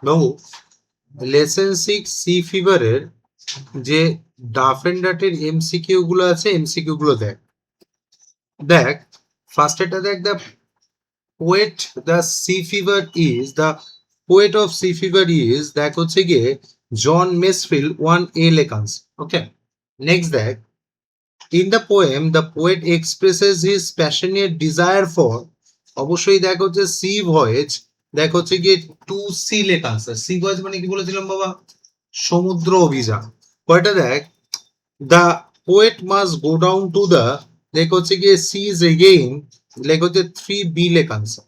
বাবু lesson 6 C ফিভারের যে Duff and ডাটের MCQ গুলো আছে এমসিকিউ গুলো দেখ দেখ ফার্স্ট এটা দেখ the poet the sea fever is the poet of sea fever is দেখ হচ্ছে গিয়ে জন মেসফিল ওয়ান এ লেখান্স ওকে নেক্সট দেখ in the poem the poet expresses his passionate desire for অবশ্যই দেখ হচ্ছে সি ভয়েজ দেখ হচ্ছে গিয়ে টু সি লেখা আছে সি ভয়েজ মানে কি বলেছিলাম বাবা সমুদ্র অভিযান কয়টা দেখ the poet must go down to the লেখ হচ্ছে গিয়ে সিজ এগেইন লেখ হচ্ছে 3 বি লেখা আছে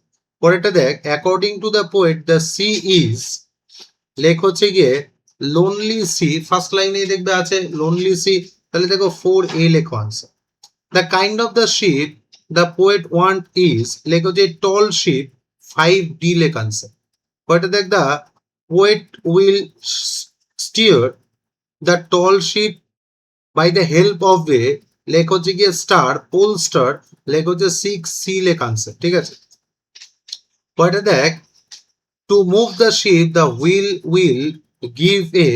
পরেরটা দেখ according to the poet the C is লেখ হচ্ছে গিয়ে লোনলি সি ফার্স্ট লাইনে দেখবে আছে লোনলি সি তাহলে দেখো 4 এ লেখা আছে the kind of the ship the poet want is লেখ হচ্ছে টল শিপ 5 ডি লেখা আছে কয়টা দেখ the poet will steer the tall ship by the help of a লেখ হচ্ছে গিয়ে স্টার পোল স্টার লেখ হচ্ছে 6 সি লেখা আছে ঠিক আছে কয়টা দেখ two move the sheep the will give এ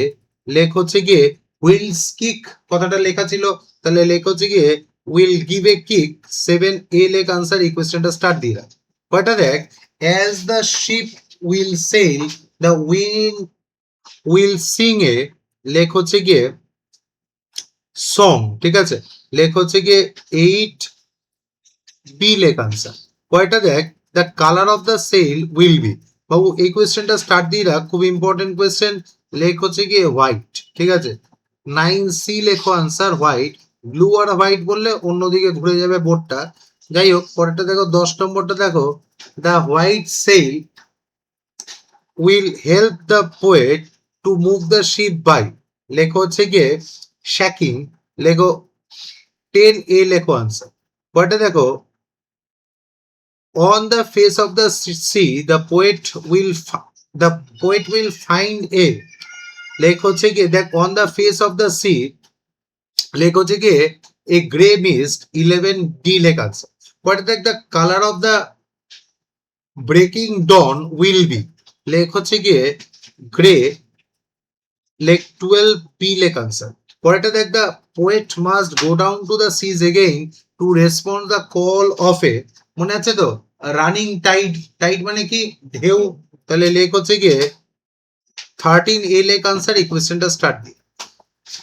লেখ হচ্ছে গিয়ে হুইলস কিক কথাটা লেখা ছিল তাহলে লেখ হচ্ছে গিয়ে উইল গিভ এ কিক 7 এ লেখ আনসার এই কোয়েশ্চেনটা স্টার্ট দিয়ে রাখ কয়টা দেখ as the ship will sail the will sing এ লেখ হচ্ছে গিয়ে সং ঠিক আছে লেখ হচ্ছে গিয়ে 8 বি লেখ আনসার কয়টা দেখ the colour of the sail will be বাবু এই কোয়েশ্চেনটা স্টার্ট দিয়ে রাখ খুব ইম্পর্টেন্ট কোয়েশ্চেন লেখ হচ্ছে গিয়ে হোয়াইট ঠিক আছে 9 সি লেখো আনসার হোয়াইট ব্লু আর হোয়াইট বললে অন্যদিকে ঘুরে যাবে বোর্ডটা যাই হোক পরেরটা দেখো 10 নম্বরটা দেখো the white sail will help the poet to move the ship by লেখো হচ্ছে গিয়ে শ্যাকিং লেখো 10 এ লেখো আনসার পরেরটা দেখো on the face of the sea the poet will find a লেখ হচ্ছে গিয়ে দেখ on the face of the sea লেখ হচ্ছে গিয়ে a gray mist 11 ডি লেখা আছে পরে দেখ the color of the breaking dawn will be লেখ হচ্ছে গিয়ে gray লেখ 12 বি লেখা আনসার পরেটা দেখ the poet must go down to the seas again to respond the call of a মনে আছে তো রানিং টাইড টাইড মানে কি ঢেউ তাহলে লেখ হচ্ছে গিয়ে 13 এ লেখ আনসার এই কোয়েশ্চেনটা স্টার্ট দিয়ে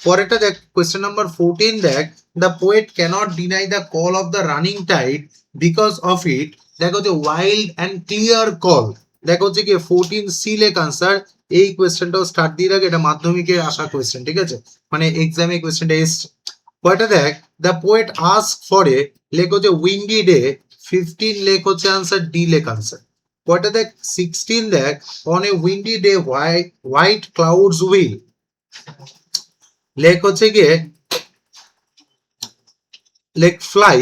পরেরটা দেখ কোয়েশ্চেন নাম্বার 14 দেখ the poet cannot deny the call of the running tide because of it দেখো যে ওয়াইল্ড অ্যান্ড ক্লিয়ার কল দেখো হচ্ছে কি 14 সি লেখ আনসার এই কোয়েশ্চেনটাও স্টার্ট দিয়ে রাখ এটা মাধ্যমিকের আসা কোয়েশ্চেন ঠিক আছে মানে এক্সামে কোয়েশ্চেনটা এসছে পরেরটা দেখ দ্য পোয়েট আস্ক ফর এ লেখ হচ্ছে উইন্ডি ডে 15 লেখ হচ্ছে আনসার ডি লেখ আনসার পরেরটা দেখ 16 দেখ on a Windy day white clouds will লেখ হচ্ছে গিয়ে লেখ ফ্লাই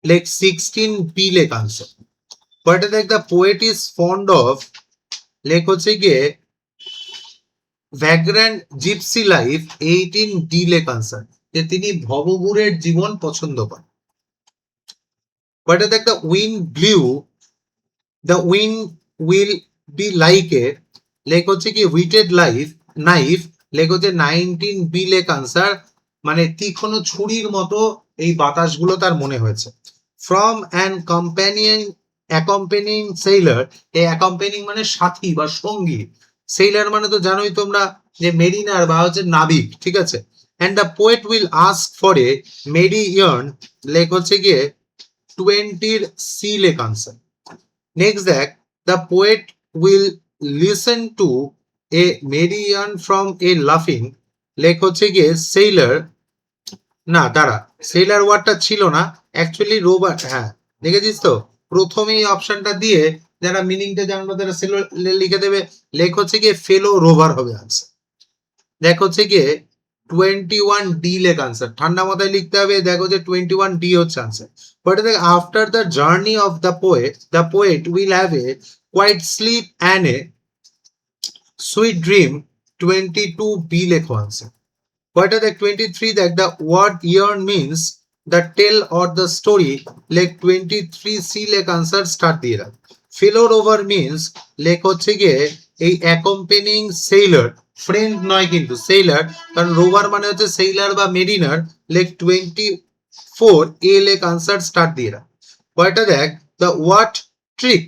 লেখ 16 বি লেখ আনসার পরেরটা দেখ the poet is fond of লেখ হচ্ছে গিয়ে ভ্যাগ্রান্ট জিপসি লাইফ 18 ডি লেখ আনসার যে তিনি ভবঘুরের জীবন পছন্দ করেন পরেরটা দেখ the wind will be like a লেখ হচ্ছে কি হুইটেড নাইফ লেখ হচ্ছে 19 বি লেখ আনসার মানে তীক্ষ্ণ ছুরির মতো এই বাতাসগুলো তার মনে হয়েছে ফ্রম অ্যান অ্যাকম্পেনিং সেইলার এই অ্যাকম্পেনিং মানে সাথী বা সঙ্গী সেইলার মানে তো জানোই তোমরা যে মেরিনার বা হচ্ছে নাবিক ঠিক আছে and the poet will ask for a মেডিয়ার্ন লেখ হচ্ছে গিয়ে 20 সি লেখ আনসার নেক্সট দেখ the poet will listen to a মেরিয়ান ফ্রম এ লাফিং লেখ হচ্ছে গিয়ে সেইলার না দাঁড়া সেইলার ওয়ার্ডটা ছিল না অ্যাকচুয়ালি রোবার হ্যাঁ দেখেছিস তো প্রথমেই অপশনটা দিয়ে যারা মিনিংটা জানবো তারা সেলার লিখে দেবে লেখ হচ্ছে গিয়ে ফেলো রোভার হবে আনসার দেখ হচ্ছে গিয়ে 21 ডি লেখ আনসার ঠান্ডা মাথায় লিখতে হবে দেখো যে 21 ডি হচ্ছে আনসার বাট দেখ after the journey of the poet will have a quiet sleep and a sweet dream 22 B লেখো আনসার কয়টা দেখ 23 দেখ the word yarn means the tale or the story লেখ 23 সি লেখ আনসার স্টার্ট দিয়ে রাখ ফেলোর over means লেখ হচ্ছে গিয়ে এই অ্যাকম্পেনিং সেইলার, ফ্রেন্ড নয় কিন্তু সেইলার, কারণ রোভার মানে হচ্ছে সেইলার বা মেরিনার। লেখ 24 এ লেখ আনসার স্টার্ট দিয়ে রাখ। কয়টা দেখ, দ্য হোয়াট ট্রিক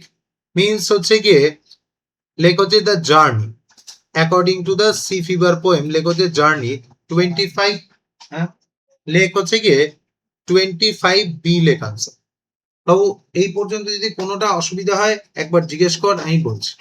মিনস হচ্ছে গিয়ে লেখ হচ্ছে the journey, according to the sea fever poem লেখ হচ্ছে জার্নি 25, হ্যাঁ লেখ হচ্ছে গিয়ে 25 বি লেখ আনসার। বাবু এই পর্যন্ত যদি কোনোটা অসুবিধা হয় একবার জিজ্ঞেস কর, আমি বলছি।